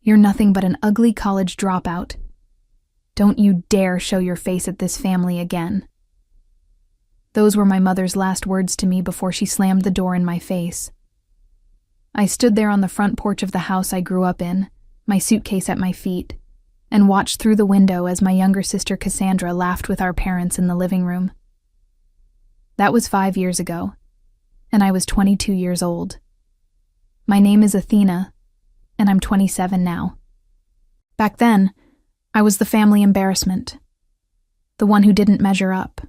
You're nothing but an ugly college dropout. Don't you dare show your face at this family again." Those were my mother's last words to me before she slammed the door in my face. I stood there on the front porch of the house I grew up in, my suitcase at my feet, and watched through the window as my younger sister Cassandra laughed with our parents in the living room. That was 5 years ago, and I was 22 years old. My name is Athena, and I'm 27 now. Back then, I was the family embarrassment, the one who didn't measure up,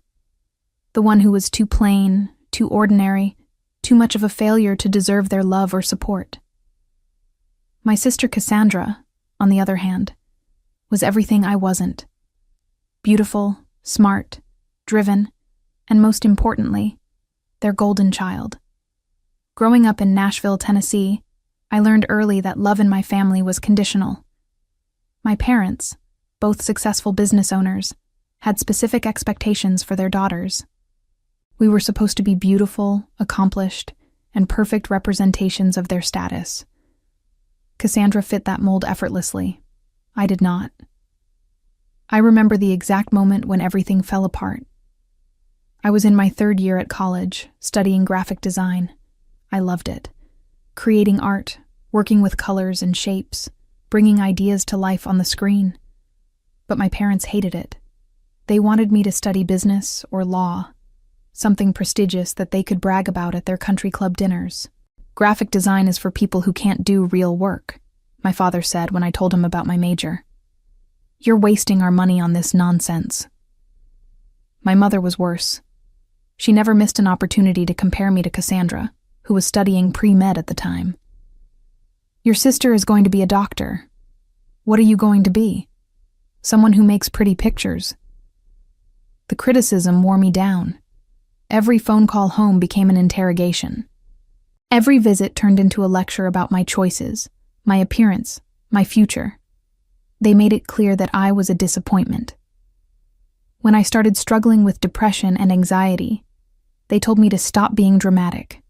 the one who was too plain, too ordinary, too much of a failure to deserve their love or support. My sister Cassandra, on the other hand, was everything I wasn't. Beautiful, smart, driven, and most importantly, their golden child. Growing up in Nashville, Tennessee, I learned early that love in my family was conditional. My parents, both successful business owners, had specific expectations for their daughters. We were supposed to be beautiful, accomplished, and perfect representations of their status. Cassandra fit that mold effortlessly. I did not. I remember the exact moment when everything fell apart. I was in my 3rd year at college, studying graphic design. I loved it. Creating art, working with colors and shapes, bringing ideas to life on the screen. But my parents hated it. They wanted me to study business or law, something prestigious that they could brag about at their country club dinners. "Graphic design is for people who can't do real work," my father said when I told him about my major. "You're wasting our money on this nonsense." My mother was worse. She never missed an opportunity to compare me to Cassandra, who was studying pre-med at the time. "Your sister is going to be a doctor. What are you going to be? Someone who makes pretty pictures." The criticism wore me down. Every phone call home became an interrogation. Every visit turned into a lecture about my choices, my appearance, my future. They made it clear that I was a disappointment. When I started struggling with depression and anxiety, they told me to stop being dramatic.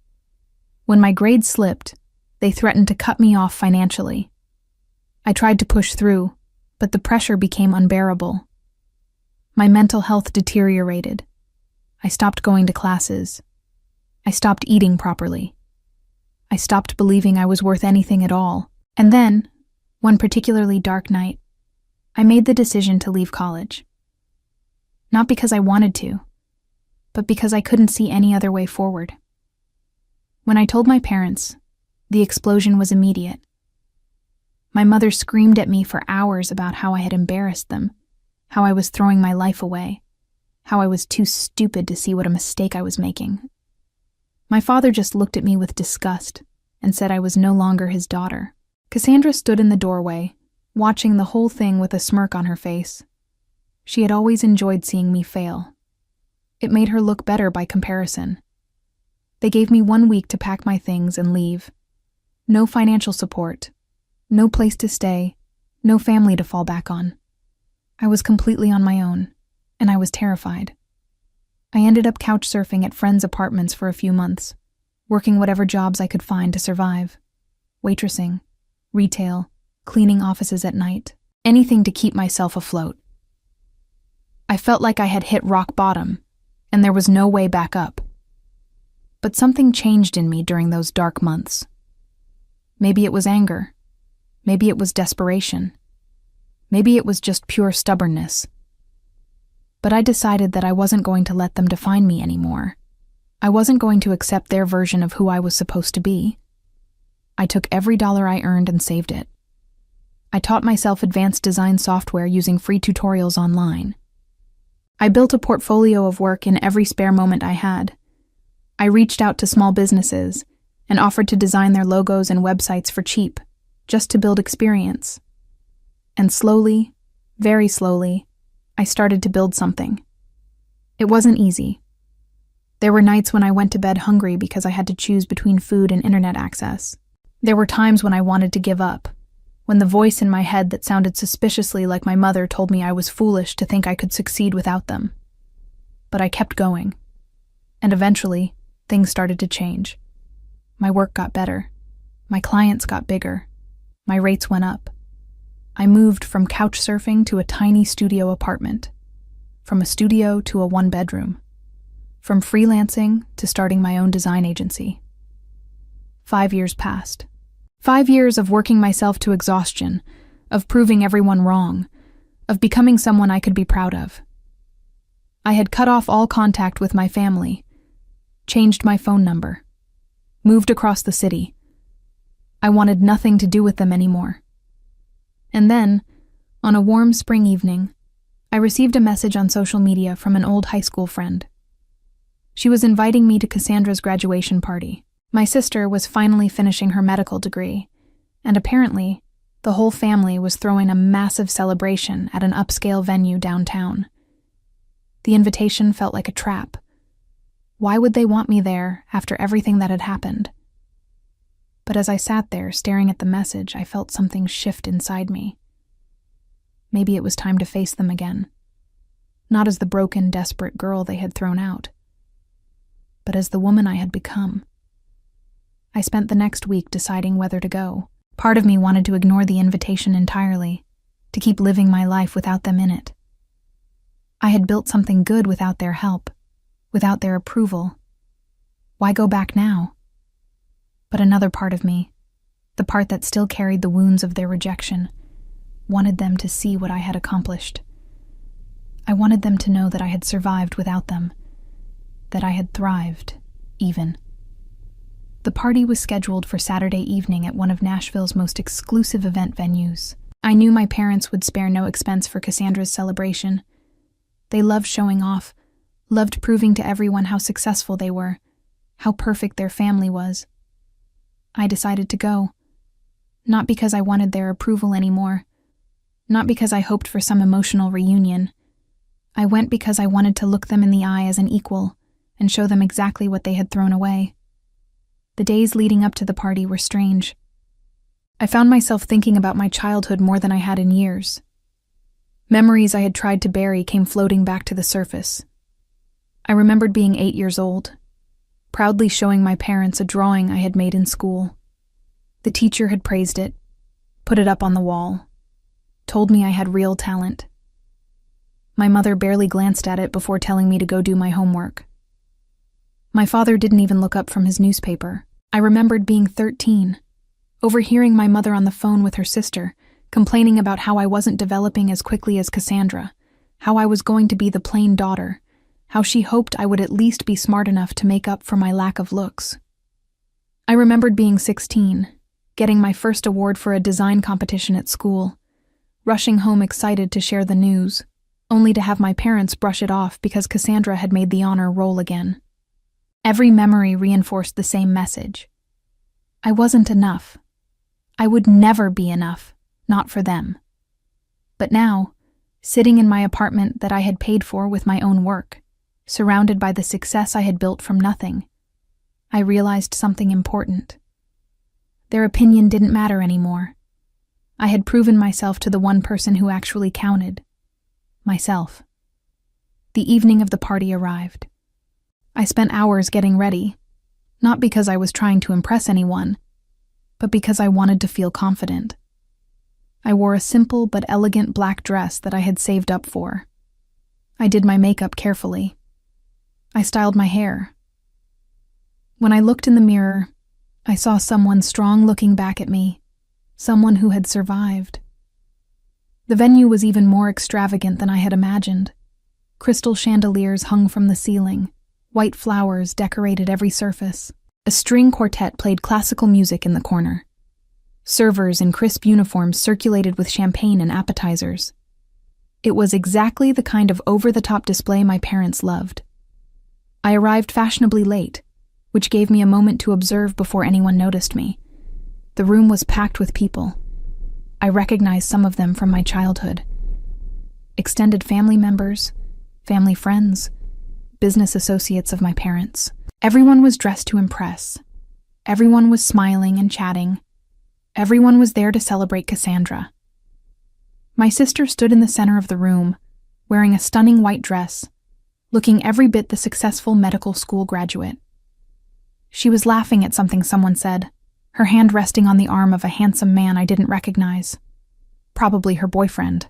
When my grades slipped, they threatened to cut me off financially. I tried to push through, but the pressure became unbearable. My mental health deteriorated. I stopped going to classes. I stopped eating properly. I stopped believing I was worth anything at all. And then, one particularly dark night, I made the decision to leave college. Not because I wanted to, but because I couldn't see any other way forward. When I told my parents, the explosion was immediate. My mother screamed at me for hours about how I had embarrassed them, how I was throwing my life away, how I was too stupid to see what a mistake I was making. My father just looked at me with disgust and said I was no longer his daughter. Cassandra stood in the doorway, watching the whole thing with a smirk on her face. She had always enjoyed seeing me fail. It made her look better by comparison. They gave me 1 week to pack my things and leave. No financial support, no place to stay, no family to fall back on. I was completely on my own, and I was terrified. I ended up couch surfing at friends' apartments for a few months, working whatever jobs I could find to survive. Waitressing, retail, cleaning offices at night, anything to keep myself afloat. I felt like I had hit rock bottom, and there was no way back up. But something changed in me during those dark months. Maybe it was anger. Maybe it was desperation. Maybe it was just pure stubbornness. But I decided that I wasn't going to let them define me anymore. I wasn't going to accept their version of who I was supposed to be. I took every dollar I earned and saved it. I taught myself advanced design software using free tutorials online. I built a portfolio of work in every spare moment I had. I reached out to small businesses and offered to design their logos and websites for cheap, just to build experience. And slowly, very slowly, I started to build something. It wasn't easy. There were nights when I went to bed hungry because I had to choose between food and internet access. There were times when I wanted to give up, when the voice in my head that sounded suspiciously like my mother told me I was foolish to think I could succeed without them. But I kept going. And eventually, things started to change. My work got better. My clients got bigger. My rates went up. I moved from couch surfing to a tiny studio apartment, from a studio to a one-bedroom, from freelancing to starting my own design agency. 5 years passed. 5 years of working myself to exhaustion, of proving everyone wrong, of becoming someone I could be proud of. I had cut off all contact with my family, changed my phone number, moved across the city. I wanted nothing to do with them anymore. And then, on a warm spring evening, I received a message on social media from an old high school friend. She was inviting me to Cassandra's graduation party. My sister was finally finishing her medical degree, and apparently, the whole family was throwing a massive celebration at an upscale venue downtown. The invitation felt like a trap. Why would they want me there after everything that had happened? But as I sat there staring at the message, I felt something shift inside me. Maybe it was time to face them again. Not as the broken, desperate girl they had thrown out, but as the woman I had become. I spent the next week deciding whether to go. Part of me wanted to ignore the invitation entirely, to keep living my life without them in it. I had built something good without their help, without their approval. Why go back now? But another part of me, the part that still carried the wounds of their rejection, wanted them to see what I had accomplished. I wanted them to know that I had survived without them, that I had thrived, even. The party was scheduled for Saturday evening at one of Nashville's most exclusive event venues. I knew my parents would spare no expense for Cassandra's celebration. They loved showing off, loved proving to everyone how successful they were, how perfect their family was. I decided to go, not because I wanted their approval anymore, not because I hoped for some emotional reunion. I went because I wanted to look them in the eye as an equal and show them exactly what they had thrown away. The days leading up to the party were strange. I found myself thinking about my childhood more than I had in years. Memories I had tried to bury came floating back to the surface. I remembered being 8 years old, proudly showing my parents a drawing I had made in school. The teacher had praised it, put it up on the wall, told me I had real talent. My mother barely glanced at it before telling me to go do my homework. My father didn't even look up from his newspaper. I remembered being 13, overhearing my mother on the phone with her sister, complaining about how I wasn't developing as quickly as Cassandra, how I was going to be the plain daughter, how she hoped I would at least be smart enough to make up for my lack of looks. I remembered being 16, getting my first award for a design competition at school, rushing home excited to share the news, only to have my parents brush it off because Cassandra had made the honor roll again. Every memory reinforced the same message. I wasn't enough. I would never be enough, not for them. But now, sitting in my apartment that I had paid for with my own work, surrounded by the success I had built from nothing, I realized something important. Their opinion didn't matter anymore. I had proven myself to the one person who actually counted. Myself. The evening of the party arrived. I spent hours getting ready, not because I was trying to impress anyone, but because I wanted to feel confident. I wore a simple but elegant black dress that I had saved up for. I did my makeup carefully. I styled my hair. When I looked in the mirror, I saw someone strong looking back at me, someone who had survived. The venue was even more extravagant than I had imagined. Crystal chandeliers hung from the ceiling. White flowers decorated every surface. A string quartet played classical music in the corner. Servers in crisp uniforms circulated with champagne and appetizers. It was exactly the kind of over-the-top display my parents loved. I arrived fashionably late, which gave me a moment to observe before anyone noticed me. The room was packed with people. I recognized some of them from my childhood. Extended family members, family friends, business associates of my parents. Everyone was dressed to impress. Everyone was smiling and chatting. Everyone was there to celebrate Cassandra. My sister stood in the center of the room, wearing a stunning white dress, looking every bit the successful medical school graduate. She was laughing at something someone said, her hand resting on the arm of a handsome man I didn't recognize. probably her boyfriend.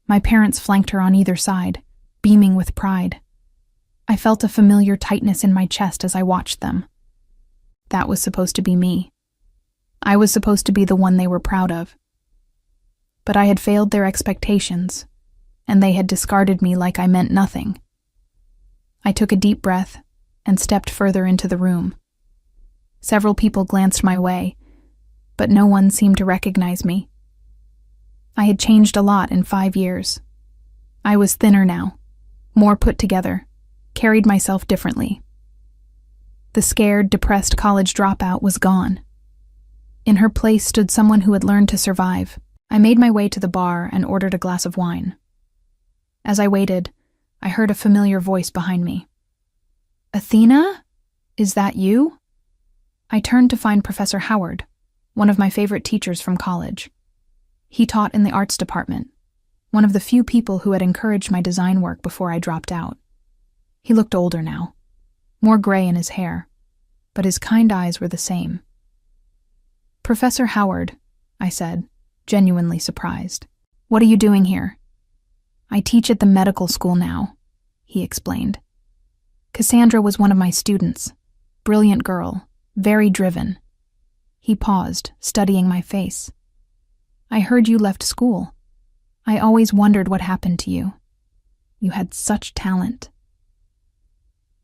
My parents flanked her on either side, beaming with pride. I felt a familiar tightness in my chest as I watched them. That was supposed to be me. I was supposed to be the one they were proud of. But I had failed their expectations, and they had discarded me like I meant nothing. I took a deep breath and stepped further into the room. Several people glanced my way, but no one seemed to recognize me. I had changed a lot in 5 years. I was thinner now, more put together, carried myself differently. The scared, depressed college dropout was gone. In her place stood someone who had learned to survive. I made my way to the bar and ordered a glass of wine. As I waited, I heard a familiar voice behind me. "Athena? Is that you?" I turned to find Professor Howard, one of my favorite teachers from college. He taught in the arts department, one of the few people who had encouraged my design work before I dropped out. He looked older now, more gray in his hair, but his kind eyes were the same. "Professor Howard," I said, genuinely surprised. "What are you doing here?" "I teach at the medical school now," he explained. "Cassandra was one of my students. Brilliant girl, very driven." He paused, studying my face. "I heard you left school. I always wondered what happened to you. You had such talent."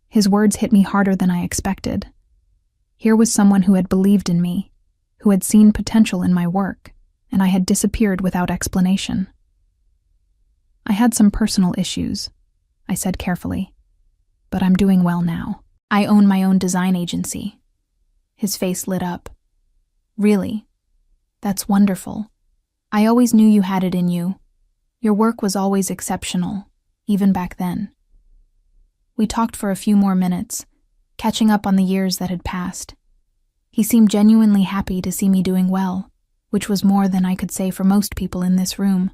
His words hit me harder than I expected. Here was someone who had believed in me, who had seen potential in my work, and I had disappeared without explanation. "I had some personal issues," I said carefully, "but I'm doing well now. I own my own design agency." His face lit up. "Really? That's wonderful. I always knew you had it in you. Your work was always exceptional, even back then." We talked for a few more minutes, catching up on the years that had passed. He seemed genuinely happy to see me doing well, which was more than I could say for most people in this room.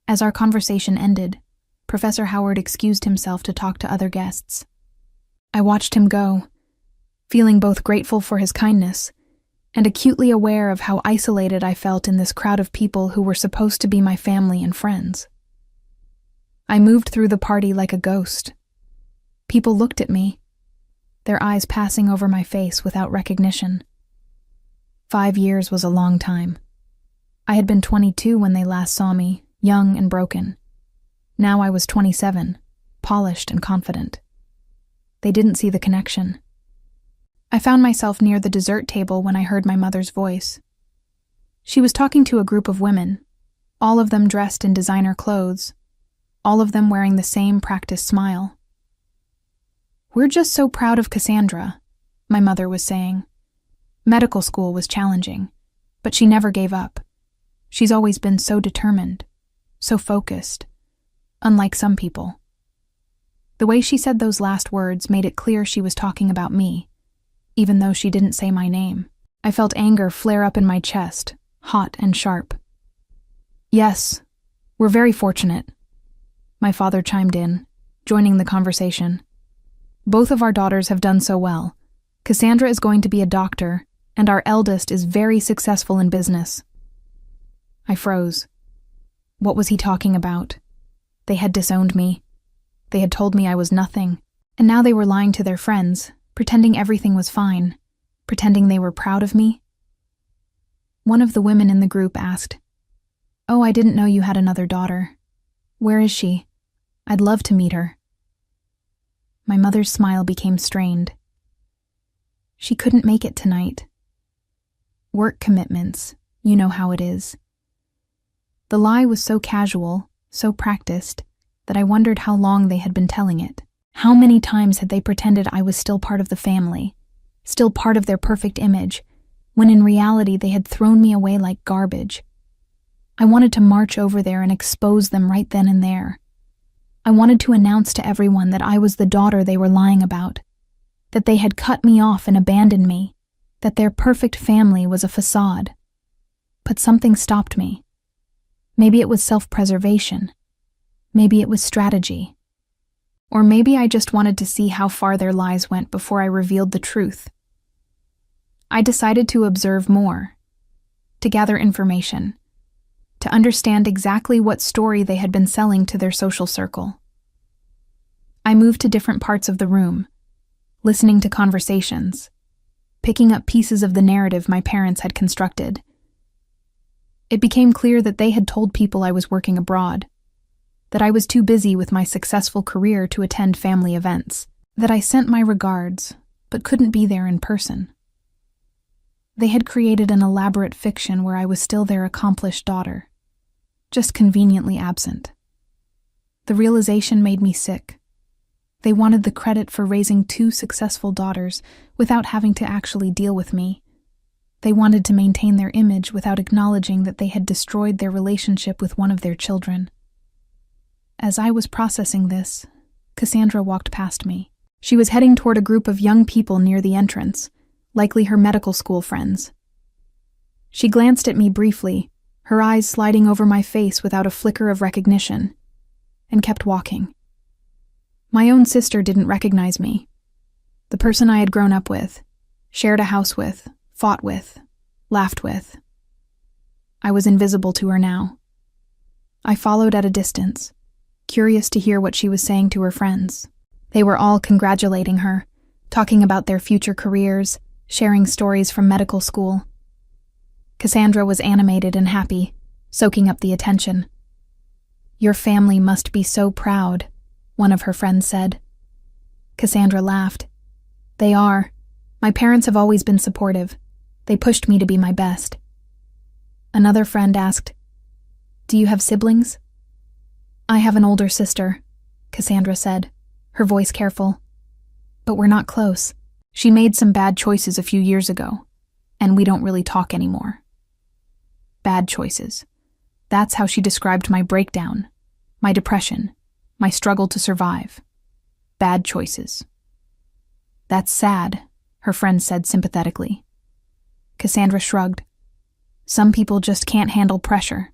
As our conversation ended, Professor Howard excused himself to talk to other guests. I watched him go, feeling both grateful for his kindness and acutely aware of how isolated I felt in this crowd of people who were supposed to be my family and friends. I moved through the party like a ghost. People looked at me, their eyes passing over my face without recognition. 5 years was a long time. I had been 22 when they last saw me, young and broken. Now I was 27, polished and confident. They didn't see the connection. I found myself near the dessert table when I heard my mother's voice. She was talking to a group of women, all of them dressed in designer clothes, all of them wearing the same practiced smile. "We're just so proud of Cassandra," my mother was saying. Medical school was challenging, but she never gave up. She's always been so determined, so focused, unlike some people. The way she said those last words made it clear she was talking about me, even though she didn't say my name. I felt anger flare up in my chest, hot and sharp. "Yes, we're very fortunate," my father chimed in, joining the conversation. "Both of our daughters have done so well. Cassandra is going to be a doctor, and our eldest is very successful in business." I froze. What was he talking about? They had disowned me. They had told me I was nothing, and now they were lying to their friends, pretending everything was fine, pretending they were proud of me. One of the women in the group asked, "Oh, I didn't know you had another daughter. Where is she? I'd love to meet her." My mother's smile became strained. "She couldn't make it tonight. Work commitments, you know how it is." The lie was so casual, so practiced, that I wondered how long they had been telling it. How many times had they pretended I was still part of the family, still part of their perfect image, when in reality they had thrown me away like garbage? I wanted to march over there and expose them right then and there. I wanted to announce to everyone that I was the daughter they were lying about, that they had cut me off and abandoned me, that their perfect family was a facade. But something stopped me. Maybe it was self-preservation. Maybe it was strategy. Or maybe I just wanted to see how far their lies went before I revealed the truth. I decided to observe more, to gather information, to understand exactly what story they had been selling to their social circle. I moved to different parts of the room, listening to conversations, picking up pieces of the narrative my parents had constructed. It became clear that they had told people I was working abroad, that I was too busy with my successful career to attend family events, that I sent my regards, but couldn't be there in person. They had created an elaborate fiction where I was still their accomplished daughter, just conveniently absent. The realization made me sick. They wanted the credit for raising 2 successful daughters without having to actually deal with me. They wanted to maintain their image without acknowledging that they had destroyed their relationship with one of their children. As I was processing this, Cassandra walked past me. She was heading toward a group of young people near the entrance, likely her medical school friends. She glanced at me briefly, her eyes sliding over my face without a flicker of recognition, and kept walking. My own sister didn't recognize me. The person I had grown up with, shared a house with, fought with, laughed with. I was invisible to her now. I followed at a distance, curious to hear what she was saying to her friends. They were all congratulating her, talking about their future careers, sharing stories from medical school. Cassandra was animated and happy, soaking up the attention. "Your family must be so proud," one of her friends said. Cassandra laughed. "They are. My parents have always been supportive. They pushed me to be my best." Another friend asked, "Do you have siblings?" "I have an older sister," Cassandra said, her voice careful. "But we're not close. She made some bad choices a few years ago, and we don't really talk anymore." Bad choices. That's how she described my breakdown, my depression, my struggle to survive. Bad choices. "That's sad," her friend said sympathetically. Cassandra shrugged. "Some people just can't handle pressure.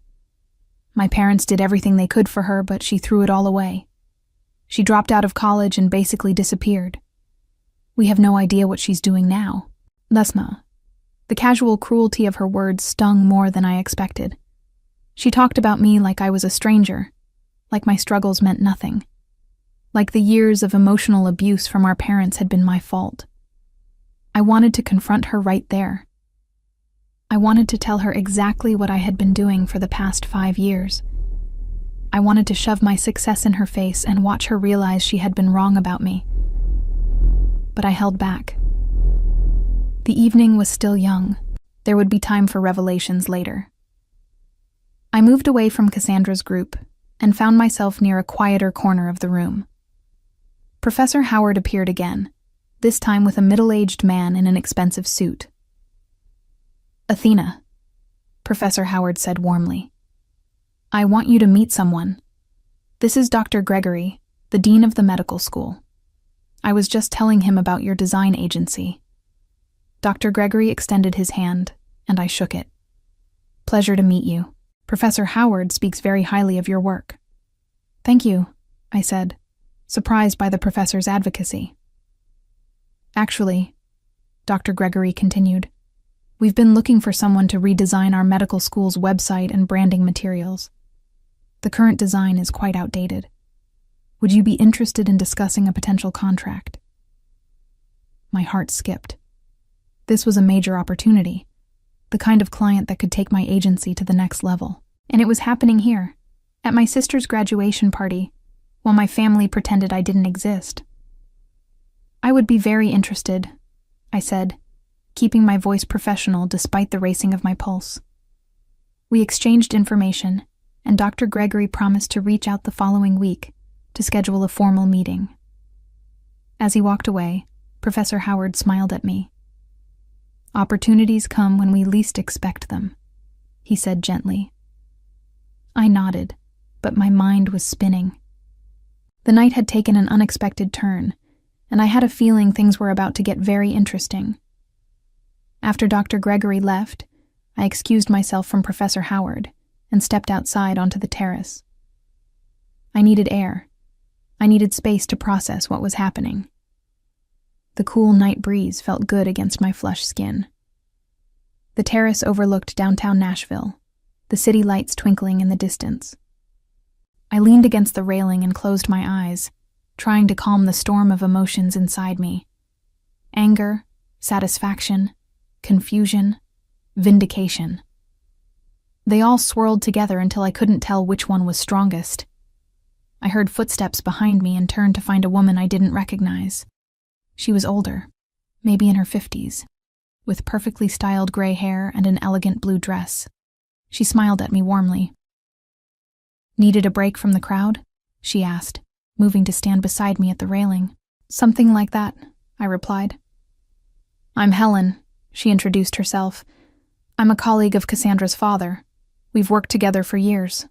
My parents did everything they could for her, but she threw it all away. She dropped out of college and basically disappeared. We have no idea what she's doing now." Lesma. The casual cruelty of her words stung more than I expected. She talked about me like I was a stranger, like my struggles meant nothing, like the years of emotional abuse from our parents had been my fault. I wanted to confront her right there. I wanted to tell her exactly what I had been doing for the past 5 years. I wanted to shove my success in her face and watch her realize she had been wrong about me. But I held back. The evening was still young. There would be time for revelations later. I moved away from Cassandra's group and found myself near a quieter corner of the room. Professor Howard appeared again, this time with a middle-aged man in an expensive suit. "Athena," Professor Howard said warmly, "I want you to meet someone. This is Dr. Gregory, the dean of the medical school. I was just telling him about your design agency." Dr. Gregory extended his hand, and I shook it. "Pleasure to meet you. Professor Howard speaks very highly of your work." "Thank you," I said, surprised by the professor's advocacy. "Actually," Dr. Gregory continued, "we've been looking for someone to redesign our medical school's website and branding materials. The current design is quite outdated. Would you be interested in discussing a potential contract?" My heart skipped. This was a major opportunity, the kind of client that could take my agency to the next level. And it was happening here, at my sister's graduation party, while my family pretended I didn't exist. "I would be very interested," I said, keeping my voice professional despite the racing of my pulse. We exchanged information, and Dr. Gregory promised to reach out the following week to schedule a formal meeting. As he walked away, Professor Howard smiled at me. "Opportunities come when we least expect them," he said gently. I nodded, but my mind was spinning. The night had taken an unexpected turn, and I had a feeling things were about to get very interesting. After Dr. Gregory left, I excused myself from Professor Howard and stepped outside onto the terrace. I needed air. I needed space to process what was happening. The cool night breeze felt good against my flushed skin. The terrace overlooked downtown Nashville, the city lights twinkling in the distance. I leaned against the railing and closed my eyes, trying to calm the storm of emotions inside me. Anger, satisfaction, confusion, vindication. They all swirled together until I couldn't tell which one was strongest. I heard footsteps behind me and turned to find a woman I didn't recognize. She was older, maybe in her 50s, with perfectly styled gray hair and an elegant blue dress. She smiled at me warmly. "Needed a break from the crowd?" she asked, moving to stand beside me at the railing. "Something like that," I replied. "I'm Helen," she introduced herself. "I'm a colleague of Cassandra's father. We've worked together for years."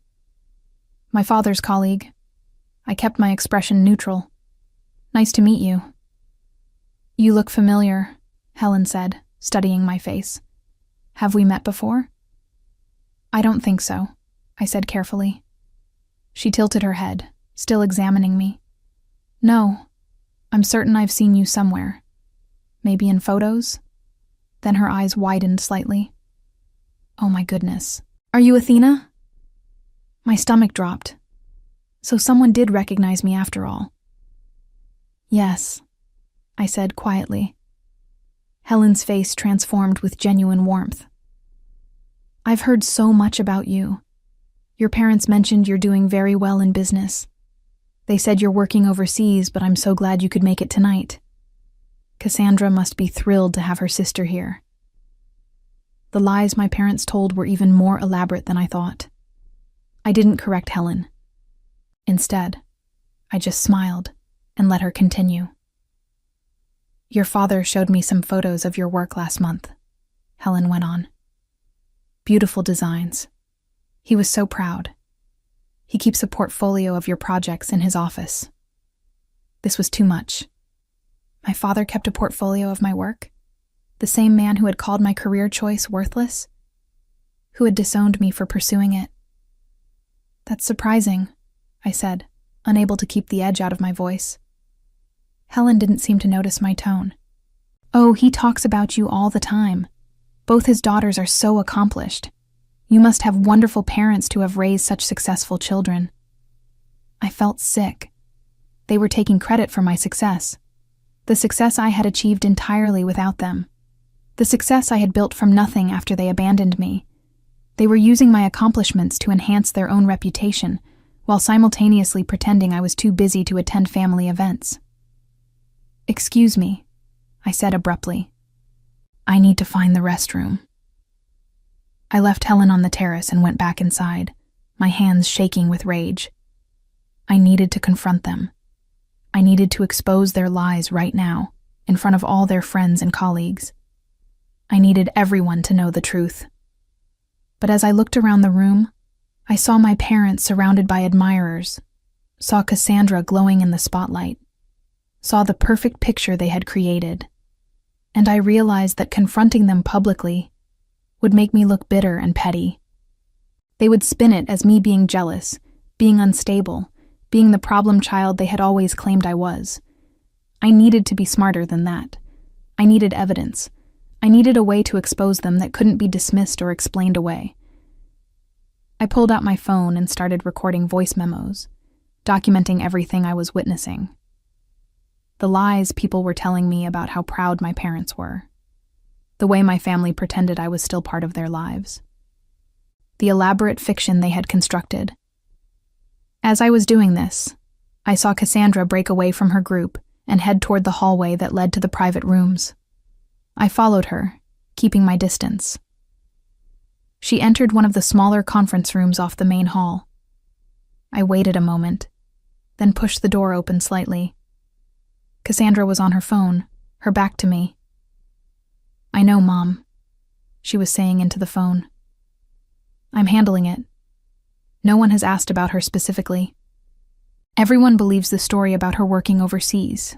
"My father's colleague." I kept my expression neutral. "Nice to meet you." "You look familiar," Helen said, studying my face. "Have we met before?" "I don't think so," I said carefully. She tilted her head, still examining me. "No, I'm certain I've seen you somewhere. Maybe in photos?" Then her eyes widened slightly. "Oh my goodness. Are you Athena?" My stomach dropped. So someone did recognize me after all. "Yes," I said quietly. Helen's face transformed with genuine warmth. "I've heard so much about you. Your parents mentioned you're doing very well in business. They said you're working overseas, but I'm so glad you could make it tonight. Cassandra must be thrilled to have her sister here." The lies my parents told were even more elaborate than I thought. I didn't correct Helen. Instead, I just smiled and let her continue. "Your father showed me some photos of your work last month," Helen went on. "Beautiful designs. He was so proud. He keeps a portfolio of your projects in his office." This was too much. My father kept a portfolio of my work? The same man who had called my career choice worthless? Who had disowned me for pursuing it? "That's surprising," I said, unable to keep the edge out of my voice. Helen didn't seem to notice my tone. "Oh, he talks about you all the time. Both his daughters are so accomplished. You must have wonderful parents to have raised such successful children." I felt sick. They were taking credit for my success. The success I had achieved entirely without them. The success I had built from nothing after they abandoned me. They were using my accomplishments to enhance their own reputation, while simultaneously pretending I was too busy to attend family events. "Excuse me," I said abruptly. "I need to find the restroom." I left Helen on the terrace and went back inside, my hands shaking with rage. I needed to confront them. I needed to expose their lies right now, in front of all their friends and colleagues. I needed everyone to know the truth. But as I looked around the room, I saw my parents surrounded by admirers, saw Cassandra glowing in the spotlight, saw the perfect picture they had created, and I realized that confronting them publicly would make me look bitter and petty. They would spin it as me being jealous, being unstable, being the problem child they had always claimed I was. I needed to be smarter than that. I needed evidence. I needed a way to expose them that couldn't be dismissed or explained away. I pulled out my phone and started recording voice memos, documenting everything I was witnessing. The lies people were telling me about how proud my parents were. The way my family pretended I was still part of their lives. The elaborate fiction they had constructed. As I was doing this, I saw Cassandra break away from her group and head toward the hallway that led to the private rooms. I followed her, keeping my distance. She entered one of the smaller conference rooms off the main hall. I waited a moment, then pushed the door open slightly. Cassandra was on her phone, her back to me. "I know, Mom," she was saying into the phone. "I'm handling it. No one has asked about her specifically. Everyone believes the story about her working overseas."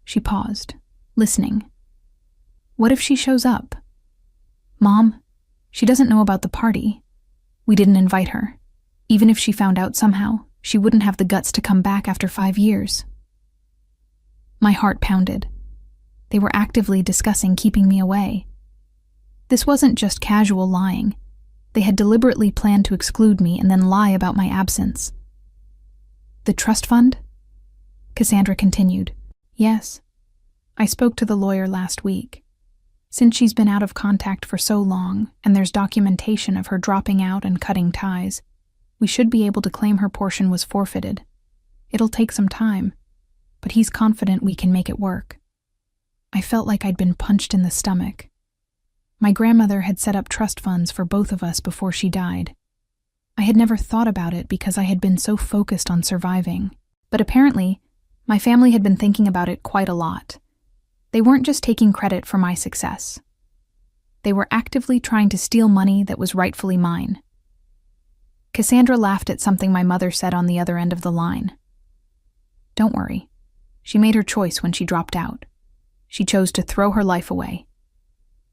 She paused, listening. "What if she shows up? Mom, she doesn't know about the party. We didn't invite her. Even if she found out somehow, she wouldn't have the guts to come back after 5 years." My heart pounded. They were actively discussing keeping me away. This wasn't just casual lying. They had deliberately planned to exclude me and then lie about my absence. The trust fund? Cassandra continued. Yes. I spoke to the lawyer last week. Since she's been out of contact for so long, and there's documentation of her dropping out and cutting ties, we should be able to claim her portion was forfeited. It'll take some time, but he's confident we can make it work. I felt like I'd been punched in the stomach. My grandmother had set up trust funds for both of us before she died. I had never thought about it because I had been so focused on surviving, but apparently, my family had been thinking about it quite a lot. They weren't just taking credit for my success. They were actively trying to steal money that was rightfully mine. Cassandra laughed at something my mother said on the other end of the line. Don't worry. She made her choice when she dropped out. She chose to throw her life away.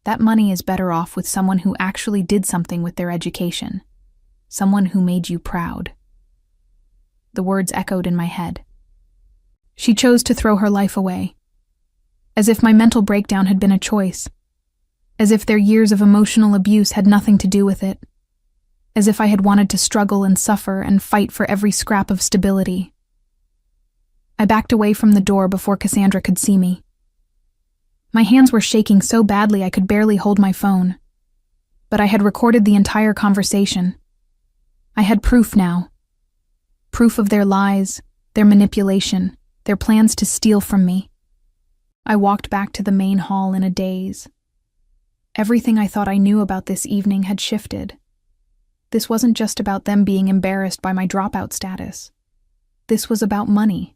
That money is better off with someone who actually did something with their education. Someone who made you proud. The words echoed in my head. She chose to throw her life away. As if my mental breakdown had been a choice. As if their years of emotional abuse had nothing to do with it. As if I had wanted to struggle and suffer and fight for every scrap of stability. I backed away from the door before Cassandra could see me. My hands were shaking so badly I could barely hold my phone. But I had recorded the entire conversation. I had proof now. Proof of their lies, their manipulation, their plans to steal from me. I walked back to the main hall in a daze. Everything I thought I knew about this evening had shifted. This wasn't just about them being embarrassed by my dropout status. This was about money.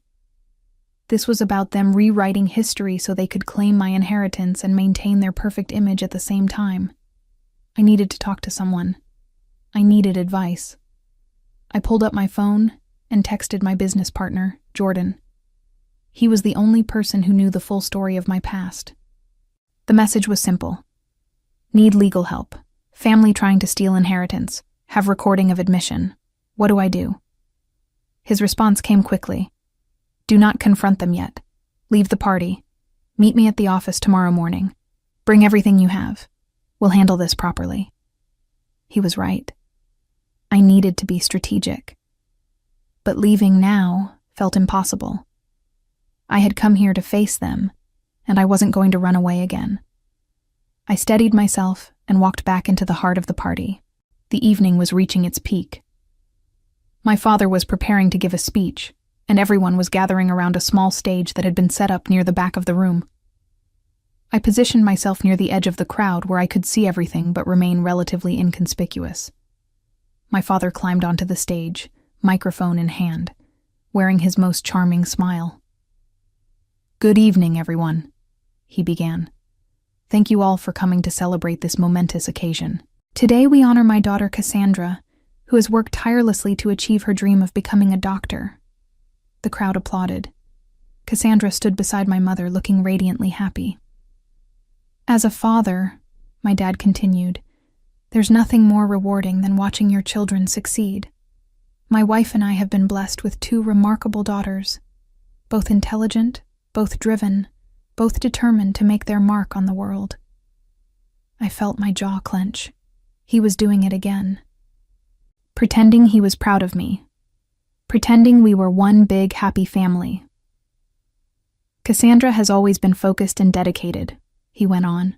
This was about them rewriting history so they could claim my inheritance and maintain their perfect image at the same time. I needed to talk to someone. I needed advice. I pulled up my phone and texted my business partner, Jordan. He was the only person who knew the full story of my past. The message was simple. Need legal help. Family trying to steal inheritance. Have recording of admission. What do I do? His response came quickly. Do not confront them yet. Leave the party. Meet me at the office tomorrow morning. Bring everything you have. We'll handle this properly. He was right. I needed to be strategic. But leaving now felt impossible. I had come here to face them, and I wasn't going to run away again. I steadied myself and walked back into the heart of the party. The evening was reaching its peak. My father was preparing to give a speech, and everyone was gathering around a small stage that had been set up near the back of the room. I positioned myself near the edge of the crowd where I could see everything but remain relatively inconspicuous. My father climbed onto the stage, microphone in hand, wearing his most charming smile. Good evening, everyone, he began. Thank you all for coming to celebrate this momentous occasion. Today we honor my daughter Cassandra, who has worked tirelessly to achieve her dream of becoming a doctor. The crowd applauded. Cassandra stood beside my mother, looking radiantly happy. As a father, my dad continued, there's nothing more rewarding than watching your children succeed. My wife and I have been blessed with two remarkable daughters, both intelligent, both driven, both determined to make their mark on the world. I felt my jaw clench. He was doing it again. Pretending he was proud of me. Pretending we were one big, happy family. Cassandra has always been focused and dedicated, he went on.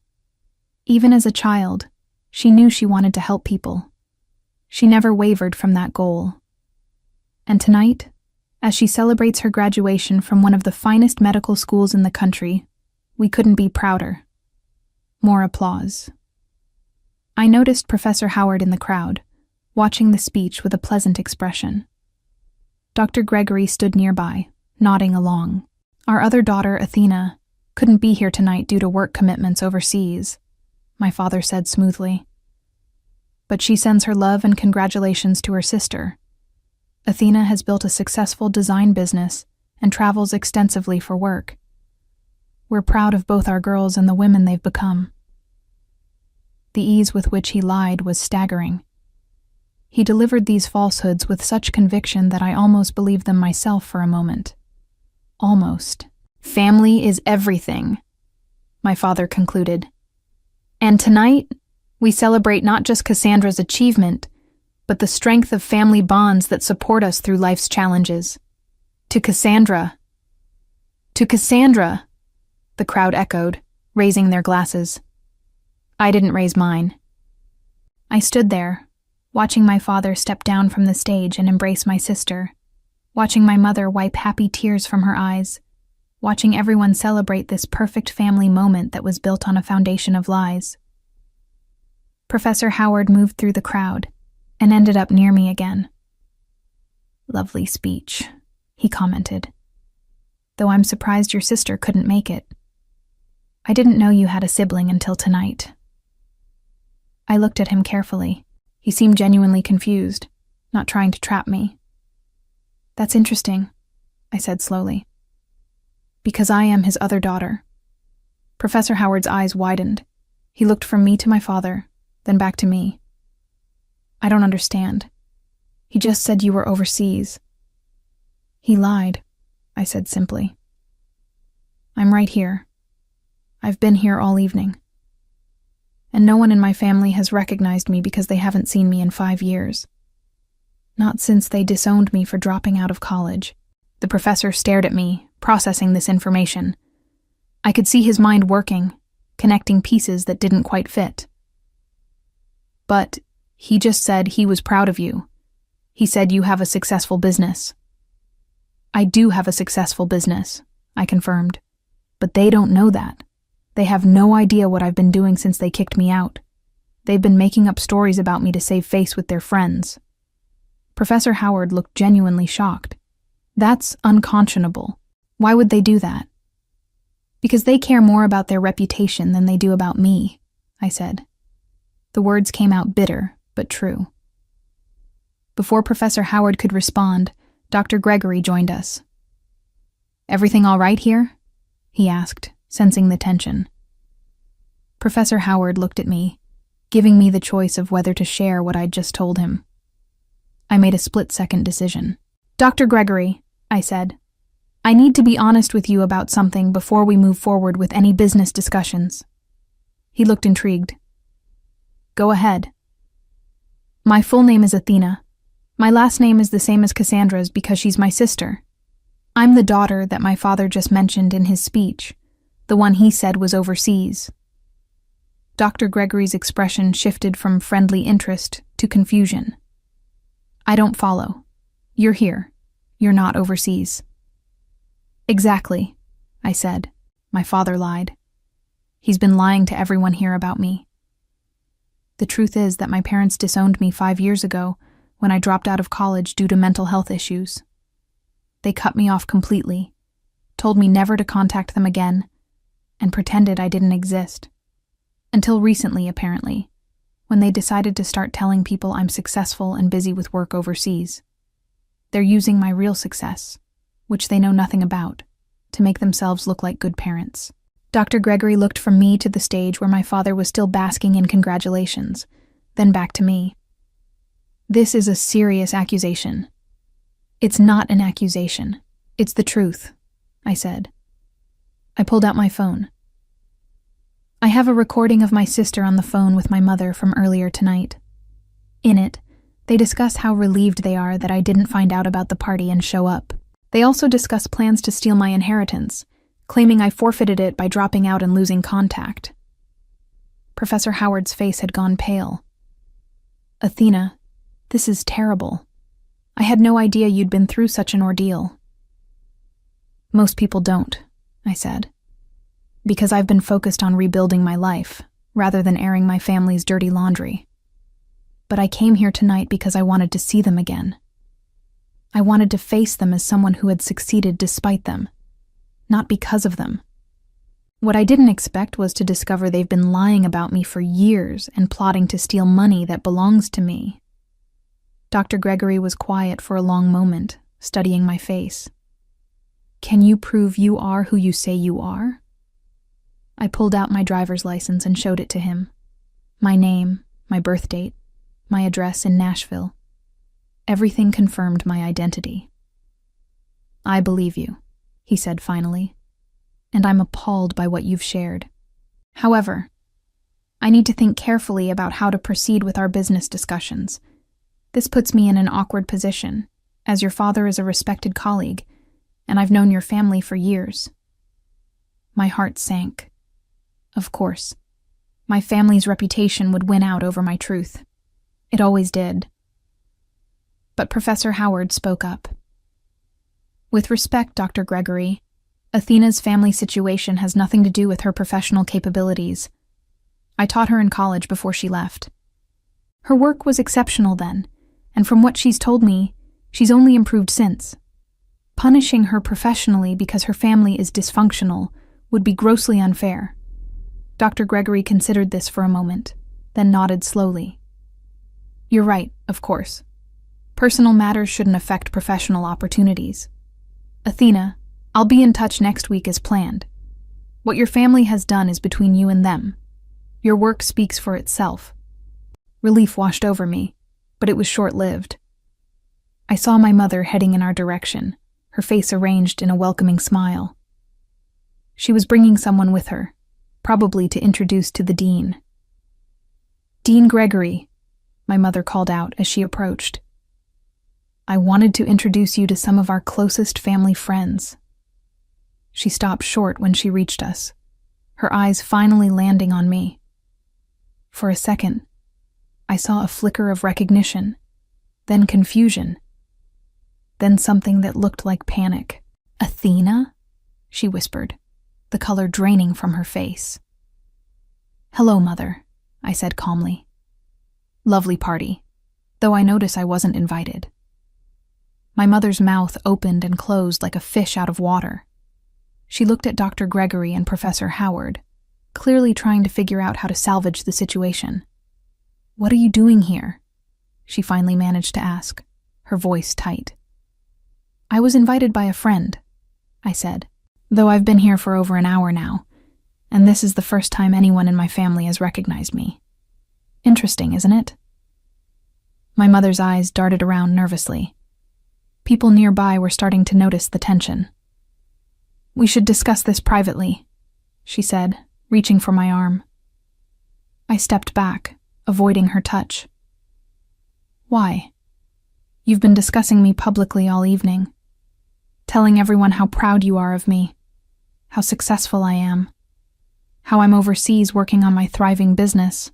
Even as a child, she knew she wanted to help people. She never wavered from that goal. And tonight, as she celebrates her graduation from one of the finest medical schools in the country, we couldn't be prouder. More applause. I noticed Professor Howard in the crowd, watching the speech with a pleasant expression. Dr. Gregory stood nearby, nodding along. Our other daughter, Athena, couldn't be here tonight due to work commitments overseas, my father said smoothly. But she sends her love and congratulations to her sister. Athena has built a successful design business and travels extensively for work. We're proud of both our girls and the women they've become. The ease with which he lied was staggering. He delivered these falsehoods with such conviction that I almost believed them myself for a moment. Almost. Family is everything, my father concluded. And tonight, We celebrate not just Cassandra's achievement, but the strength of family bonds that support us through life's challenges. To Cassandra! To Cassandra! The crowd echoed, raising their glasses. I didn't raise mine. I stood there, watching my father step down from the stage and embrace my sister, watching my mother wipe happy tears from her eyes, watching everyone celebrate this perfect family moment that was built on a foundation of lies. Professor Howard moved through the crowd and ended up near me again. "Lovely speech," he commented. "Though I'm surprised your sister couldn't make it. I didn't know you had a sibling until tonight." I looked at him carefully. He seemed genuinely confused, not trying to trap me. "That's interesting," I said slowly. "Because I am his other daughter." Professor Howard's eyes widened. He looked from me to my father, then back to me. "I don't understand. He just said you were overseas." "He lied," I said simply. "I'm right here. I've been here all evening. And no one in my family has recognized me because they haven't seen me in 5 years. Not since they disowned me for dropping out of college." The professor stared at me, processing this information. I could see his mind working, connecting pieces that didn't quite fit. "But he just said he was proud of you. He said you have a successful business." "I do have a successful business," I confirmed. "But they don't know that. They have no idea what I've been doing since they kicked me out. They've been making up stories about me to save face with their friends." Professor Howard looked genuinely shocked. "That's unconscionable. Why would they do that?" "Because they care more about their reputation than they do about me," I said. The words came out bitter, but true. Before Professor Howard could respond, Dr. Gregory joined us. "Everything all right here?" he asked, sensing the tension. Professor Howard looked at me, giving me the choice of whether to share what I'd just told him. I made a split-second decision. "Dr. Gregory," I said, "I need to be honest with you about something before we move forward with any business discussions." He looked intrigued. "Go ahead." "My full name is Athena. My last name is the same as Cassandra's because she's my sister. I'm the daughter that my father just mentioned in his speech, the one he said was overseas." Dr. Gregory's expression shifted from friendly interest to confusion. "I don't follow. You're here. You're not overseas." "Exactly," I said. "My father lied. He's been lying to everyone here about me. The truth is that my parents disowned me 5 years ago when I dropped out of college due to mental health issues. They cut me off completely, told me never to contact them again, and pretended I didn't exist. Until recently, apparently, when they decided to start telling people I'm successful and busy with work overseas. They're using my real success, which they know nothing about, to make themselves look like good parents." Dr. Gregory looked from me to the stage where my father was still basking in congratulations, then back to me. "This is a serious accusation." "It's not an accusation. It's the truth," I said. I pulled out my phone. I have a recording of my sister on the phone with my mother from earlier tonight. In it, they discuss how relieved they are that I didn't find out about the party and show up. They also discuss plans to steal my inheritance, claiming I forfeited it by dropping out and losing contact. Professor Howard's face had gone pale. "Athena, this is terrible. I had no idea you'd been through such an ordeal." "Most people don't," I said, "because I've been focused on rebuilding my life, rather than airing my family's dirty laundry. But I came here tonight because I wanted to see them again. I wanted to face them as someone who had succeeded despite them, not because of them. What I didn't expect was to discover they've been lying about me for years and plotting to steal money that belongs to me." Dr. Gregory was quiet for a long moment, studying my face. "Can you prove you are who you say you are?" I pulled out my driver's license and showed it to him. My name, my birth date, my address in Nashville. Everything confirmed my identity. "I believe you," he said finally, "and I'm appalled by what you've shared. However, I need to think carefully about how to proceed with our business discussions. This puts me in an awkward position, as your father is a respected colleague, and I've known your family for years." My heart sank. Of course. My family's reputation would win out over my truth. It always did. But Professor Howard spoke up. "With respect, Dr. Gregory, Athena's family situation has nothing to do with her professional capabilities. I taught her in college before she left. Her work was exceptional then, and from what she's told me, she's only improved since. Punishing her professionally because her family is dysfunctional would be grossly unfair." Dr. Gregory considered this for a moment, then nodded slowly. "You're right, of course. Personal matters shouldn't affect professional opportunities. Athena, I'll be in touch next week as planned. What your family has done is between you and them. Your work speaks for itself." Relief washed over me, but it was short-lived. I saw my mother heading in our direction, her face arranged in a welcoming smile. She was bringing someone with her, probably to introduce to the dean. "Dean Gregory," my mother called out as she approached. "I wanted to introduce you to some of our closest family friends." She stopped short when she reached us, her eyes finally landing on me. For a second, I saw a flicker of recognition, then confusion, then something that looked like panic. "Athena?" she whispered, the color draining from her face. "Hello, Mother," I said calmly. "Lovely party, though I notice I wasn't invited." My mother's mouth opened and closed like a fish out of water. She looked at Dr. Gregory and Professor Howard, clearly trying to figure out how to salvage the situation. "What are you doing here?" she finally managed to ask, her voice tight. "I was invited by a friend," I said, "though I've been here for over an hour now, and this is the first time anyone in my family has recognized me. Interesting, isn't it?" My mother's eyes darted around nervously. People nearby were starting to notice the tension. "We should discuss this privately," she said, reaching for my arm. I stepped back, avoiding her touch. "Why? You've been discussing me publicly all evening, telling everyone how proud you are of me, how successful I am, how I'm overseas working on my thriving business.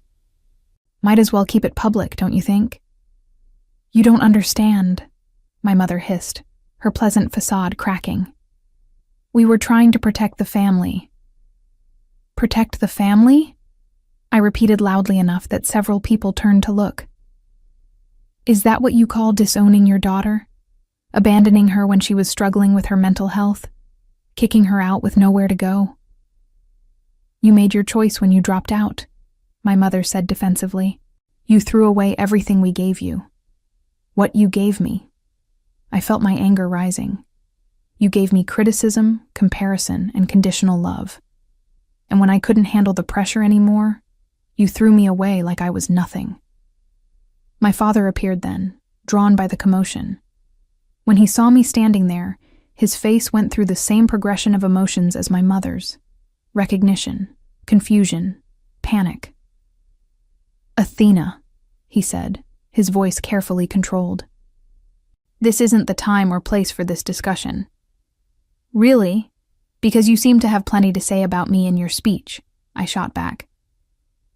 Might as well keep it public, don't you think?" "You don't understand," my mother hissed, her pleasant facade cracking. "We were trying to protect the family." "Protect the family?" I repeated loudly enough that several people turned to look. "Is that what you call disowning your daughter? Abandoning her when she was struggling with her mental health? Kicking her out with nowhere to go?" "You made your choice when you dropped out," my mother said defensively. "You threw away everything we gave you. What you gave me." I felt my anger rising. "You gave me criticism, comparison, and conditional love. And when I couldn't handle the pressure anymore, you threw me away like I was nothing." My father appeared then, drawn by the commotion. When he saw me standing there, his face went through the same progression of emotions as my mother's: recognition, confusion, panic. "Athena," he said, his voice carefully controlled. "This isn't the time or place for this discussion." "Really? Because you seem to have plenty to say about me in your speech," I shot back.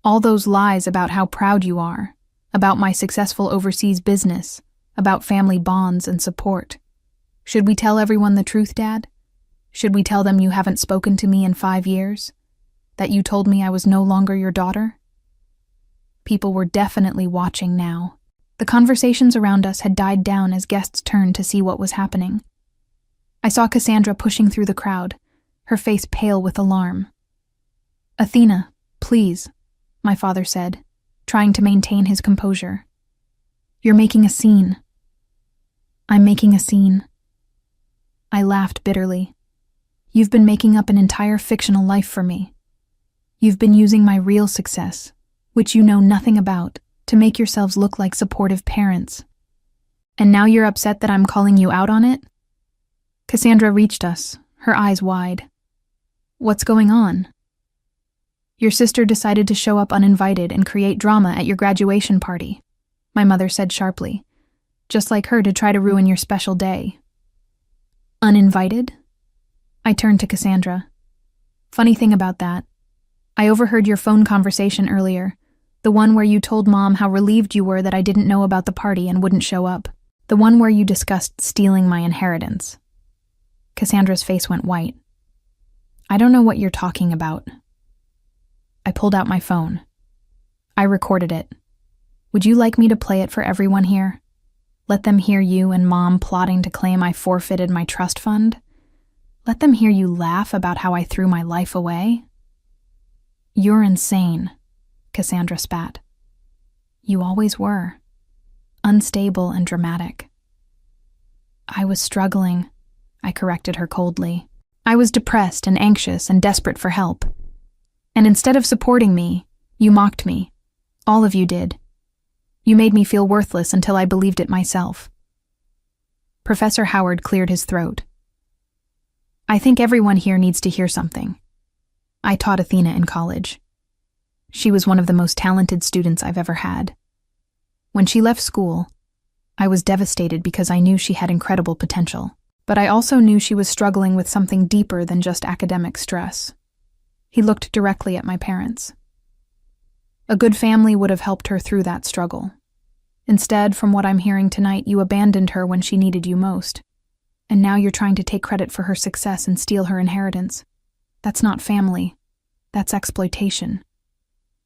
"All those lies about how proud you are, about my successful overseas business, about family bonds and support. Should we tell everyone the truth, Dad? Should we tell them you haven't spoken to me in 5 years? That you told me I was no longer your daughter?" People were definitely watching now. The conversations around us had died down as guests turned to see what was happening. I saw Cassandra pushing through the crowd, her face pale with alarm. "Athena, please," my father said, trying to maintain his composure. "You're making a scene." "I'm making a scene." I laughed bitterly. "You've been making up an entire fictional life for me. You've been using my real success, which you know nothing about, to make yourselves look like supportive parents. And now you're upset that I'm calling you out on it?" Cassandra reached us, her eyes wide. "What's going on?" Your sister decided to show up uninvited and create drama at your graduation party, my mother said sharply. Just like her to try to ruin your special day. Uninvited? I turned to Cassandra. Funny thing about that, I overheard your phone conversation earlier, the one where you told Mom how relieved you were that I didn't know about the party and wouldn't show up, the one where you discussed stealing my inheritance. Cassandra's face went white. I don't know what you're talking about. I pulled out my phone. I recorded it. Would you like me to play it for everyone here? Let them hear you and Mom plotting to claim I forfeited my trust fund? Let them hear you laugh about how I threw my life away? You're insane, Cassandra spat. You always were. Unstable and dramatic. I was struggling, I corrected her coldly. I was depressed and anxious and desperate for help. And instead of supporting me, you mocked me. All of you did. You made me feel worthless until I believed it myself. Professor Howard cleared his throat. I think everyone here needs to hear something. I taught Athena in college. She was one of the most talented students I've ever had. When she left school, I was devastated because I knew she had incredible potential, but I also knew she was struggling with something deeper than just academic stress. He looked directly at my parents. A good family would have helped her through that struggle. Instead, from what I'm hearing tonight, you abandoned her when she needed you most. And now you're trying to take credit for her success and steal her inheritance. That's not family. That's exploitation.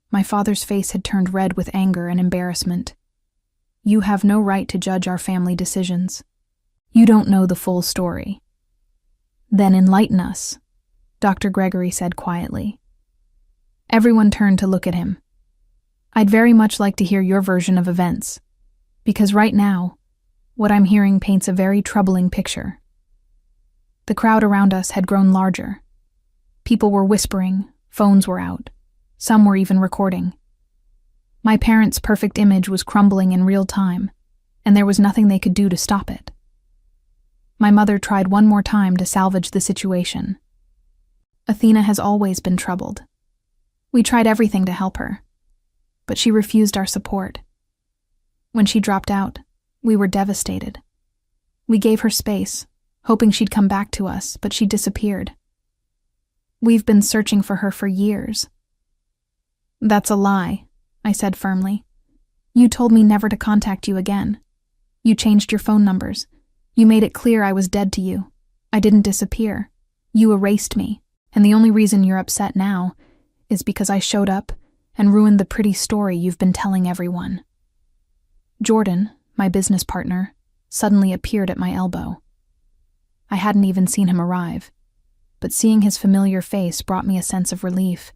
My father's face had turned red with anger and embarrassment. You have no right to judge our family decisions. You don't know the full story. Then enlighten us, Dr. Gregory said quietly. Everyone turned to look at him. I'd very much like to hear your version of events, because right now, what I'm hearing paints a very troubling picture. The crowd around us had grown larger. People were whispering, phones were out, some were even recording. My parents' perfect image was crumbling in real time, and there was nothing they could do to stop it. My mother tried one more time to salvage the situation. Athena has always been troubled. We tried everything to help her, but she refused our support. When she dropped out, we were devastated. We gave her space, hoping she'd come back to us, but she disappeared. We've been searching for her for years. That's a lie, I said firmly. You told me never to contact you again. You changed your phone numbers. You made it clear I was dead to you. I didn't disappear. You erased me, and the only reason you're upset now is because I showed up and ruined the pretty story you've been telling everyone. Jordan, my business partner, suddenly appeared at my elbow. I hadn't even seen him arrive, but seeing his familiar face brought me a sense of relief.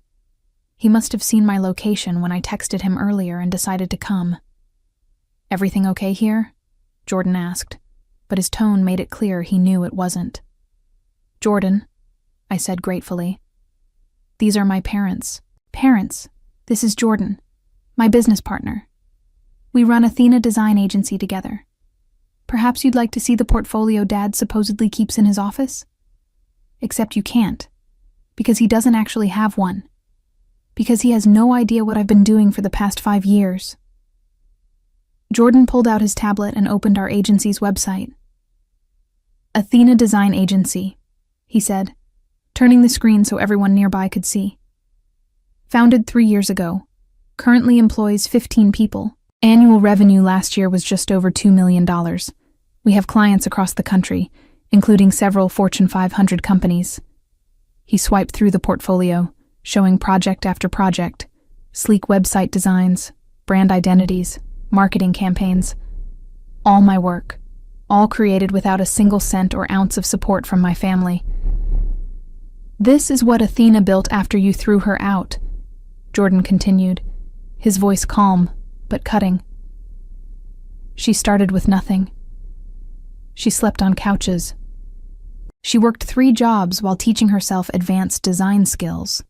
He must have seen my location when I texted him earlier and decided to come. Everything okay here? Jordan asked, but his tone made it clear he knew it wasn't. Jordan, I said gratefully. These are my parents. Parents, this is Jordan, my business partner. We run Athena Design Agency together. Perhaps you'd like to see the portfolio Dad supposedly keeps in his office? Except you can't, because he doesn't actually have one. Because he has no idea what I've been doing for the past 5 years. Jordan pulled out his tablet and opened our agency's website. Athena Design Agency, he said, turning the screen so everyone nearby could see. Founded 3 years ago, currently employs 15 people. Annual revenue last year was just over $2 million. We have clients across the country, including several Fortune 500 companies. He swiped through the portfolio, showing project after project, sleek website designs, brand identities, marketing campaigns. All my work, all created without a single cent or ounce of support from my family. This is what Athena built after you threw her out, Jordan continued, his voice calm but cutting. She started with nothing. She slept on couches. She worked 3 jobs while teaching herself advanced design skills.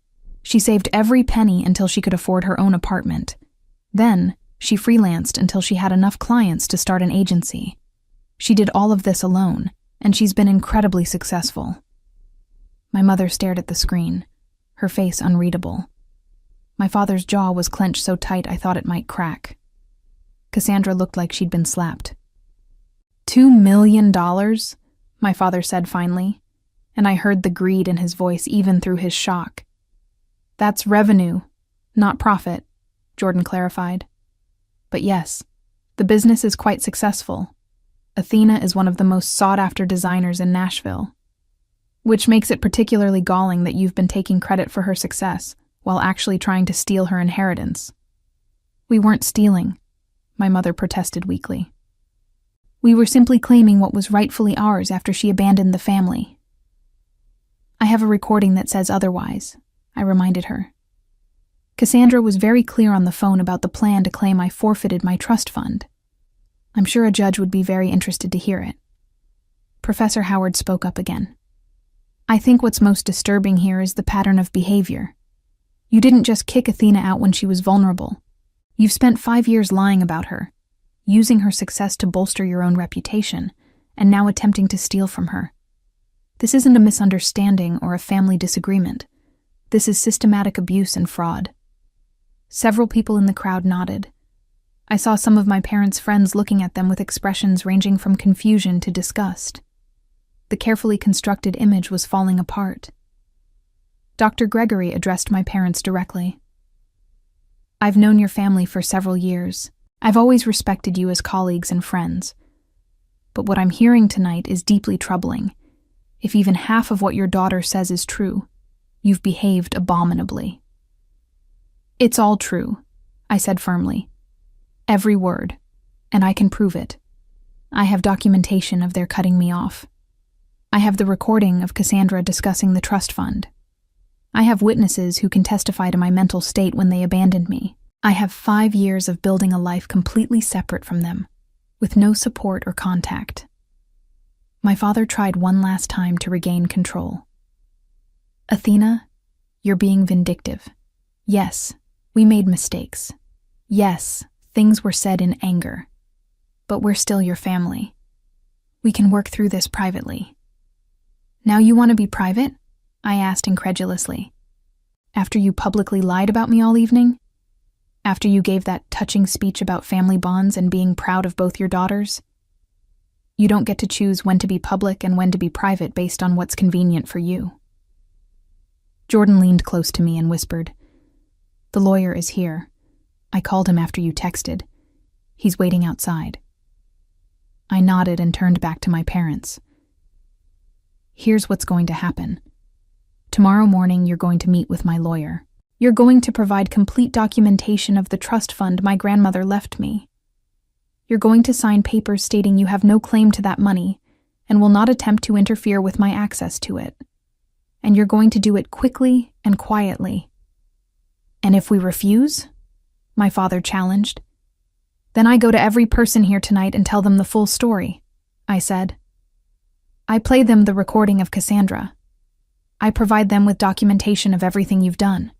She saved every penny until she could afford her own apartment. Then, she freelanced until she had enough clients to start an agency. She did all of this alone, and she's been incredibly successful. My mother stared at the screen, her face unreadable. My father's jaw was clenched so tight I thought it might crack. Cassandra looked like she'd been slapped. $2 million? My father said finally, and I heard the greed in his voice even through his shock. That's revenue, not profit, Jordan clarified. But yes, the business is quite successful. Athena is one of the most sought-after designers in Nashville, which makes it particularly galling that you've been taking credit for her success while actually trying to steal her inheritance. We weren't stealing, my mother protested weakly. We were simply claiming what was rightfully ours after she abandoned the family. I have a recording that says otherwise, I reminded her. Cassandra was very clear on the phone about the plan to claim I forfeited my trust fund. I'm sure a judge would be very interested to hear it. Professor Howard spoke up again. I think what's most disturbing here is the pattern of behavior. You didn't just kick Athena out when she was vulnerable. You've spent 5 years lying about her, using her success to bolster your own reputation, and now attempting to steal from her. This isn't a misunderstanding or a family disagreement. This is systematic abuse and fraud. Several people in the crowd nodded. I saw some of my parents' friends looking at them with expressions ranging from confusion to disgust. The carefully constructed image was falling apart. Dr. Gregory addressed my parents directly. I've known your family for several years. I've always respected you as colleagues and friends. But what I'm hearing tonight is deeply troubling. If even half of what your daughter says is true, you've behaved abominably. It's all true, I said firmly. Every word, and I can prove it. I have documentation of their cutting me off. I have the recording of Cassandra discussing the trust fund. I have witnesses who can testify to my mental state when they abandoned me. I have 5 years of building a life completely separate from them, with no support or contact. My father tried one last time to regain control. Athena, you're being vindictive. Yes, we made mistakes. Yes, things were said in anger. But we're still your family. We can work through this privately. Now you want to be private? I asked incredulously. After you publicly lied about me all evening? After you gave that touching speech about family bonds and being proud of both your daughters? You don't get to choose when to be public and when to be private based on what's convenient for you. Jordan leaned close to me and whispered, "The lawyer is here. I called him after you texted. He's waiting outside." I nodded and turned back to my parents. Here's what's going to happen. Tomorrow morning, you're going to meet with my lawyer. You're going to provide complete documentation of the trust fund my grandmother left me. You're going to sign papers stating you have no claim to that money and will not attempt to interfere with my access to it. And you're going to do it quickly and quietly. And if we refuse, my father challenged, then I go to every person here tonight and tell them the full story, I said. I play them the recording of Cassandra. I provide them with documentation of everything you've done.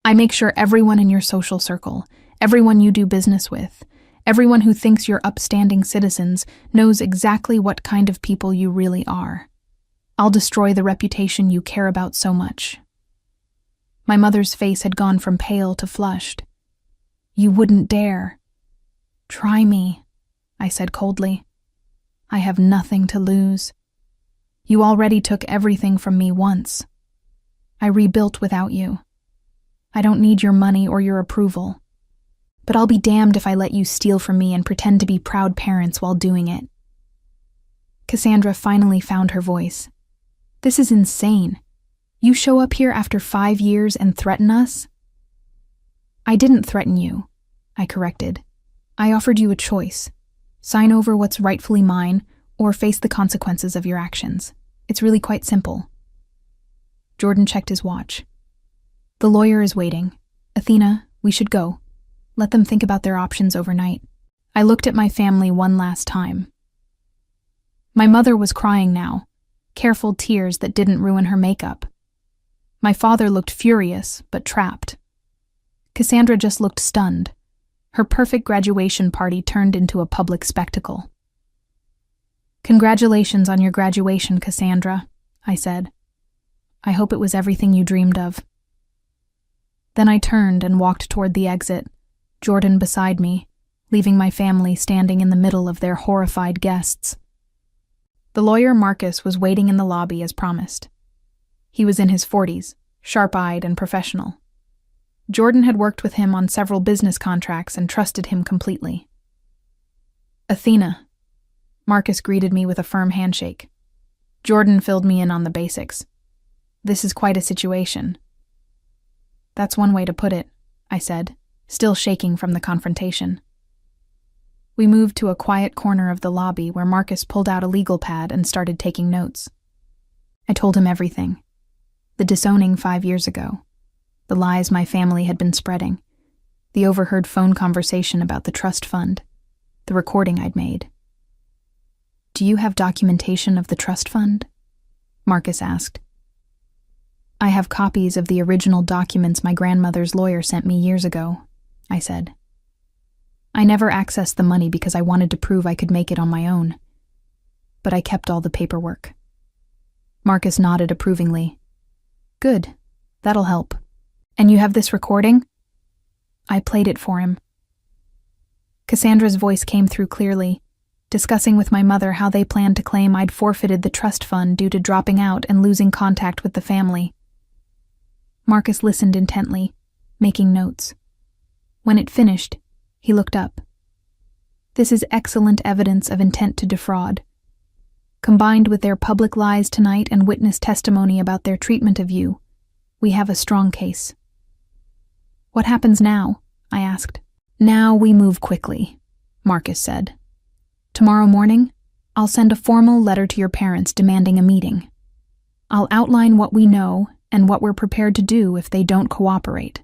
I make sure everyone in your social circle, everyone you do business with, everyone who thinks you're upstanding citizens knows exactly what kind of people you really are. I'll destroy the reputation you care about so much. My mother's face had gone from pale to flushed. You wouldn't dare. Try me, I said coldly. I have nothing to lose. You already took everything from me once. I rebuilt without you. I don't need your money or your approval. But I'll be damned if I let you steal from me and pretend to be proud parents while doing it. Cassandra finally found her voice. This is insane. You show up here after 5 years and threaten us? I didn't threaten you, I corrected. I offered you a choice. Sign over what's rightfully mine or face the consequences of your actions. It's really quite simple. Jordan checked his watch. The lawyer is waiting. Athena, we should go. Let them think about their options overnight. I looked at my family one last time. My mother was crying now, careful tears that didn't ruin her makeup. My father looked furious, but trapped. Cassandra just looked stunned. Her perfect graduation party turned into a public spectacle. Congratulations on your graduation, Cassandra, I said. I hope it was everything you dreamed of. Then I turned and walked toward the exit, Jordan beside me, leaving my family standing in the middle of their horrified guests. The lawyer Marcus was waiting in the lobby as promised. He was in his 40s, sharp-eyed and professional. Jordan had worked with him on several business contracts and trusted him completely. "Athena." Marcus greeted me with a firm handshake. Jordan filled me in on the basics. "This is quite a situation." "That's one way to put it," I said, still shaking from the confrontation. We moved to a quiet corner of the lobby where Marcus pulled out a legal pad and started taking notes. I told him everything. The disowning 5 years ago, the lies my family had been spreading, the overheard phone conversation about the trust fund, the recording I'd made. "Do you have documentation of the trust fund?" Marcus asked. "I have copies of the original documents my grandmother's lawyer sent me years ago," I said. "I never accessed the money because I wanted to prove I could make it on my own. But I kept all the paperwork." Marcus nodded approvingly. "Good. That'll help. And you have this recording?" I played it for him. Cassandra's voice came through clearly, discussing with my mother how they planned to claim I'd forfeited the trust fund due to dropping out and losing contact with the family. Marcus listened intently, making notes. When it finished, he looked up. "This is excellent evidence of intent to defraud. Combined with their public lies tonight and witness testimony about their treatment of you, we have a strong case." "What happens now?" I asked. "Now we move quickly," Marcus said. "Tomorrow morning, I'll send a formal letter to your parents demanding a meeting. I'll outline what we know and what we're prepared to do if they don't cooperate.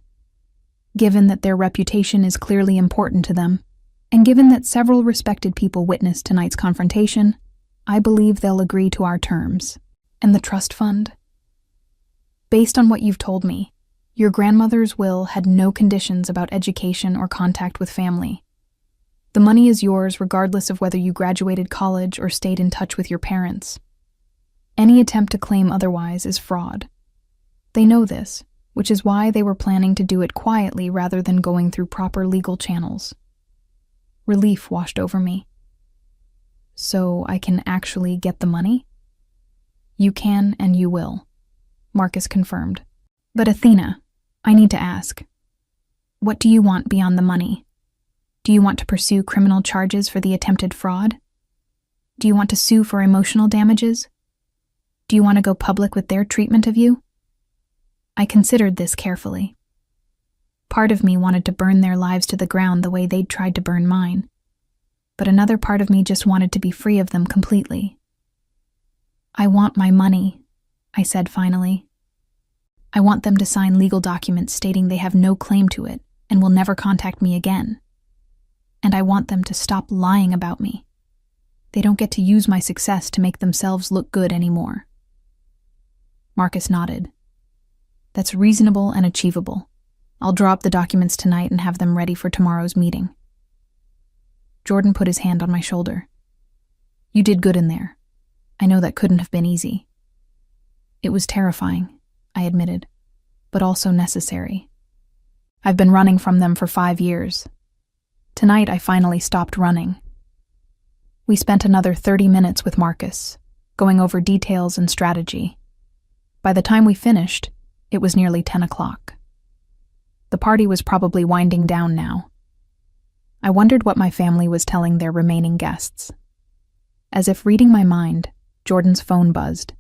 Given that their reputation is clearly important to them, and given that several respected people witnessed tonight's confrontation, I believe they'll agree to our terms." "And the trust fund?" "Based on what you've told me, your grandmother's will had no conditions about education or contact with family. The money is yours regardless of whether you graduated college or stayed in touch with your parents. Any attempt to claim otherwise is fraud. They know this, which is why they were planning to do it quietly rather than going through proper legal channels." Relief washed over me. "So I can actually get the money?" "You can and you will," Marcus confirmed. "But Athena, I need to ask, what do you want beyond the money? Do you want to pursue criminal charges for the attempted fraud? Do you want to sue for emotional damages? Do you want to go public with their treatment of you?" I considered this carefully. Part of me wanted to burn their lives to the ground the way they'd tried to burn mine, but another part of me just wanted to be free of them completely. "I want my money," I said finally. "I want them to sign legal documents stating they have no claim to it and will never contact me again. And I want them to stop lying about me. They don't get to use my success to make themselves look good anymore." Marcus nodded. "That's reasonable and achievable. I'll draw up the documents tonight and have them ready for tomorrow's meeting." Jordan put his hand on my shoulder. "You did good in there. I know that couldn't have been easy." "It was terrifying," I admitted, "but also necessary. I've been running from them for 5 years. Tonight I finally stopped running." We spent another 30 minutes with Marcus, going over details and strategy. By the time we finished, it was nearly 10 o'clock. The party was probably winding down now. I wondered what my family was telling their remaining guests. As if reading my mind, Jordan's phone buzzed.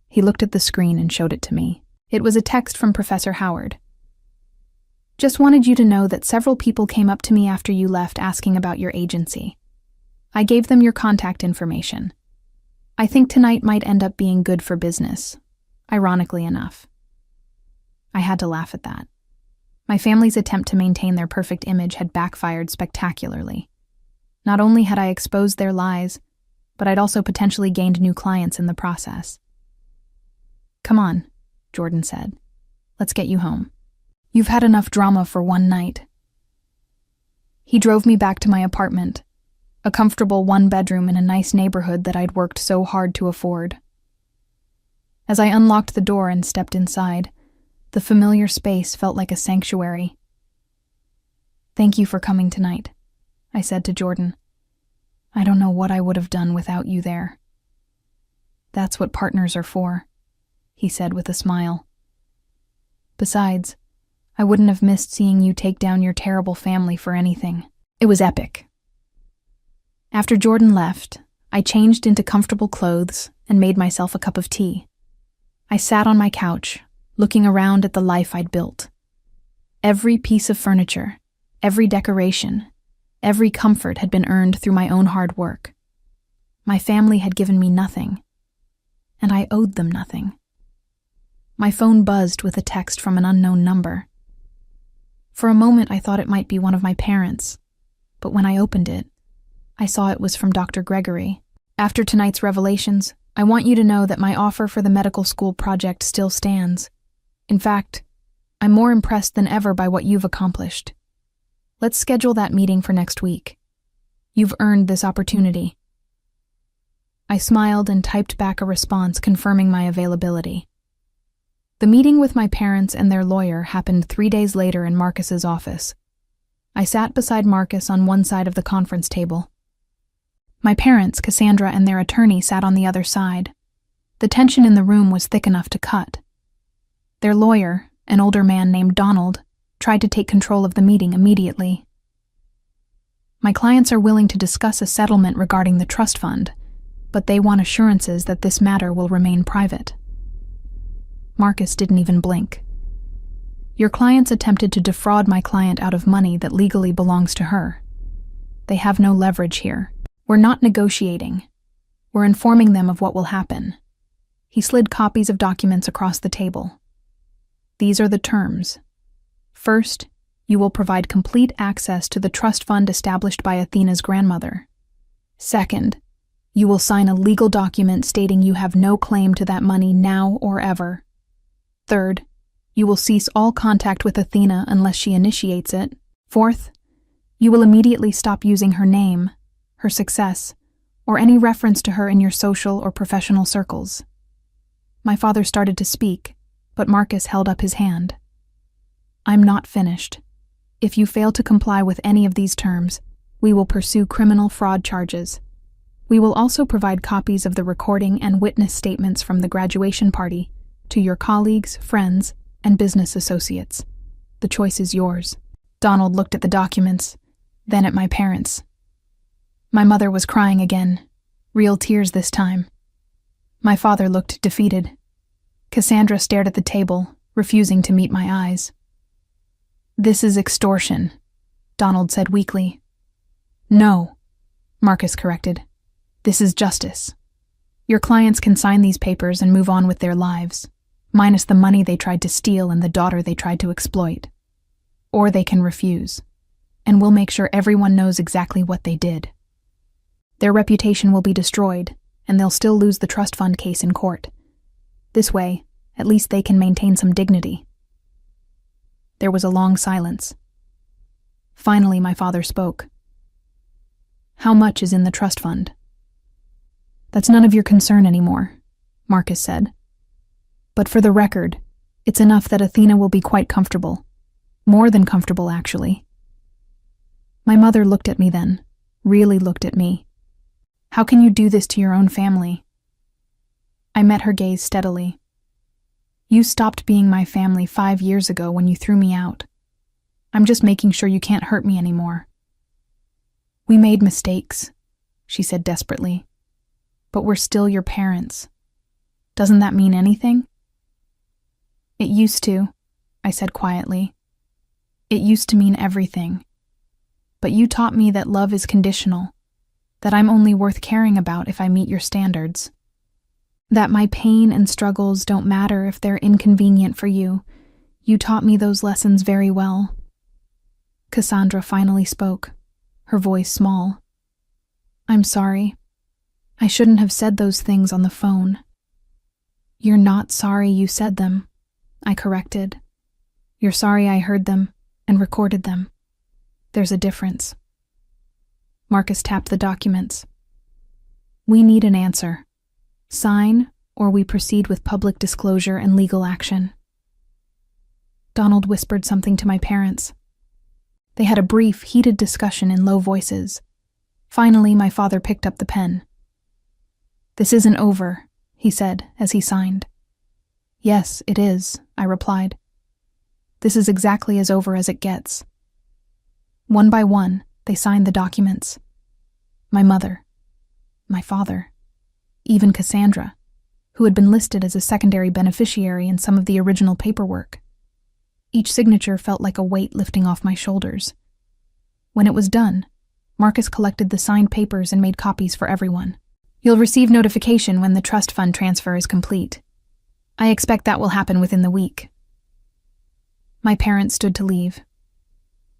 He looked at the screen and showed it to me. It was a text from Professor Howard. "Just wanted you to know that several people came up to me after you left asking about your agency. I gave them your contact information. I think tonight might end up being good for business, ironically enough." I had to laugh at that. My family's attempt to maintain their perfect image had backfired spectacularly. Not only had I exposed their lies, but I'd also potentially gained new clients in the process. "Come on," Jordan said. "Let's get you home. You've had enough drama for one night." He drove me back to my apartment, a comfortable one-bedroom in a nice neighborhood that I'd worked so hard to afford. As I unlocked the door and stepped inside, The familiar space felt like a sanctuary. "Thank you for coming tonight," I said to Jordan. "I don't know what I would have done without you there." "That's what partners are for," he said with a smile. "Besides, I wouldn't have missed seeing you take down your terrible family for anything. It was epic." After Jordan left, I changed into comfortable clothes and made myself a cup of tea. I sat on my couch, looking around at the life I'd built. Every piece of furniture, every decoration, every comfort had been earned through my own hard work. My family had given me nothing, and I owed them nothing. My phone buzzed with a text from an unknown number. For a moment I thought it might be one of my parents, but when I opened it, I saw it was from Dr. Gregory. "After tonight's revelations, I want you to know that my offer for the medical school project still stands. In fact, I'm more impressed than ever by what you've accomplished. Let's schedule that meeting for next week. You've earned this opportunity." I smiled and typed back a response confirming my availability. The meeting with my parents and their lawyer happened 3 days later in Marcus's office. I sat beside Marcus on one side of the conference table. My parents, Cassandra, and their attorney sat on the other side. The tension in the room was thick enough to cut. Their lawyer, an older man named Donald, tried to take control of the meeting immediately. "My clients are willing to discuss a settlement regarding the trust fund, but they want assurances that this matter will remain private." Marcus didn't even blink. "Your clients attempted to defraud my client out of money that legally belongs to her. They have no leverage here. We're not negotiating. We're informing them of what will happen." He slid copies of documents across the table. "These are the terms. First, you will provide complete access to the trust fund established by Athena's grandmother. Second, you will sign a legal document stating you have no claim to that money now or ever. Third, you will cease all contact with Athena unless she initiates it. Fourth, you will immediately stop using her name, her success, or any reference to her in your social or professional circles." My father started to speak, but Marcus held up his hand. "I'm not finished. If you fail to comply with any of these terms, we will pursue criminal fraud charges. We will also provide copies of the recording and witness statements from the graduation party to your colleagues, friends, and business associates. The choice is yours." Donald looked at the documents, then at my parents. My mother was crying again, real tears this time. My father looked defeated. Cassandra stared at the table, refusing to meet my eyes. "This is extortion," Donald said weakly. "No," Marcus corrected. "This is justice. Your clients can sign these papers and move on with their lives, minus the money they tried to steal and the daughter they tried to exploit. Or they can refuse, and we'll make sure everyone knows exactly what they did. Their reputation will be destroyed, and they'll still lose the trust fund case in court. This way, at least they can maintain some dignity." There was a long silence. Finally, my father spoke. "How much is in the trust fund?" "That's none of your concern anymore," Marcus said. "But for the record, it's enough that Athena will be quite comfortable. More than comfortable, actually." My mother looked at me then, really looked at me. "How can you do this to your own family?" I met her gaze steadily. "You stopped being my family 5 years ago when you threw me out. I'm just making sure you can't hurt me anymore." "We made mistakes," she said desperately. "But we're still your parents. Doesn't that mean anything?" "It used to," I said quietly. "It used to mean everything. But you taught me that love is conditional, that I'm only worth caring about if I meet your standards. That my pain and struggles don't matter if they're inconvenient for you. You taught me those lessons very well." Cassandra finally spoke, her voice small. "I'm sorry. I shouldn't have said those things on the phone." "You're not sorry you said them," I corrected. "You're sorry I heard them and recorded them. There's a difference." Marcus tapped the documents. "We need an answer. Sign, or we proceed with public disclosure and legal action." Donald whispered something to my parents. They had a brief, heated discussion in low voices. Finally, my father picked up the pen. "This isn't over," he said as he signed. "Yes, it is," I replied. "This is exactly as over as it gets." One by one, they signed the documents. My mother, my father, even Cassandra, who had been listed as a secondary beneficiary in some of the original paperwork. Each signature felt like a weight lifting off my shoulders. When it was done, Marcus collected the signed papers and made copies for everyone. "You'll receive notification when the trust fund transfer is complete. I expect that will happen within the week." My parents stood to leave.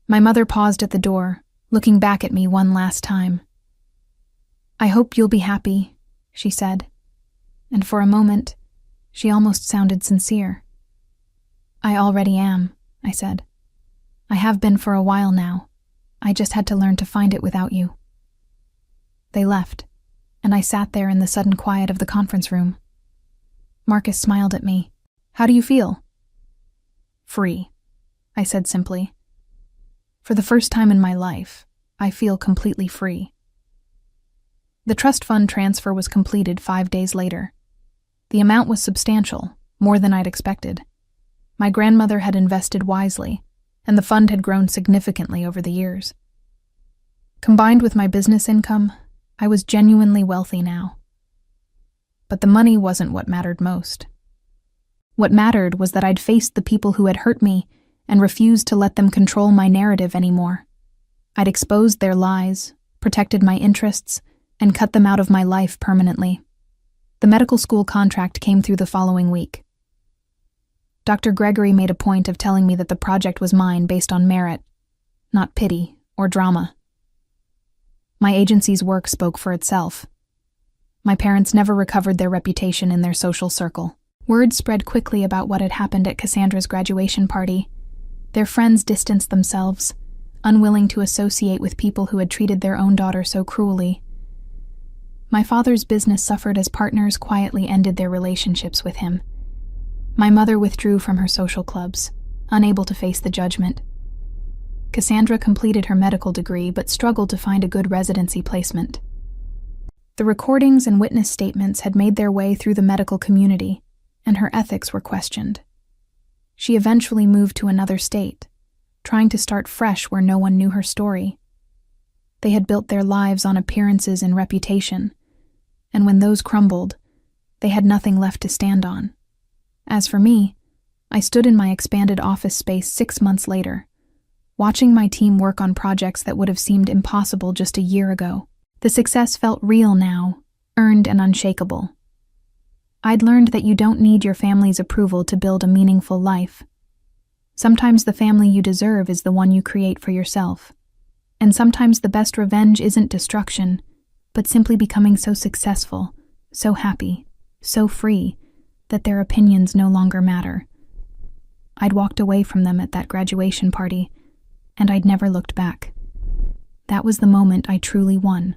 My mother paused at the door, looking back at me one last time. "I hope you'll be happy," she said, and for a moment, she almost sounded sincere. "I already am," I said. "I have been for a while now. I just had to learn to find it without you." They left, and I sat there in the sudden quiet of the conference room. Marcus smiled at me. "How do you feel?" "Free," I said simply. "For the first time in my life, I feel completely free." The trust fund transfer was completed 5 days later. The amount was substantial, more than I'd expected. My grandmother had invested wisely, and the fund had grown significantly over the years. Combined with my business income, I was genuinely wealthy now. But the money wasn't what mattered most. What mattered was that I'd faced the people who had hurt me and refused to let them control my narrative anymore. I'd exposed their lies, protected my interests, and cut them out of my life permanently. The medical school contract came through the following week. Dr. Gregory made a point of telling me that the project was mine based on merit, not pity or drama. My agency's work spoke for itself. My parents never recovered their reputation in their social circle. Word spread quickly about what had happened at Cassandra's graduation party. Their friends distanced themselves, unwilling to associate with people who had treated their own daughter so cruelly. My father's business suffered as partners quietly ended their relationships with him. My mother withdrew from her social clubs, unable to face the judgment. Cassandra completed her medical degree but struggled to find a good residency placement. The recordings and witness statements had made their way through the medical community, and her ethics were questioned. She eventually moved to another state, trying to start fresh where no one knew her story. They had built their lives on appearances and reputation, and when those crumbled, they had nothing left to stand on. As for me, I stood in my expanded office space 6 months later, watching my team work on projects that would have seemed impossible just a year ago. The success felt real now, earned and unshakable. I'd learned that you don't need your family's approval to build a meaningful life. Sometimes the family you deserve is the one you create for yourself. And sometimes the best revenge isn't destruction, but simply becoming so successful, so happy, so free, that their opinions no longer matter. I'd walked away from them at that graduation party, and I'd never looked back. That was the moment I truly won.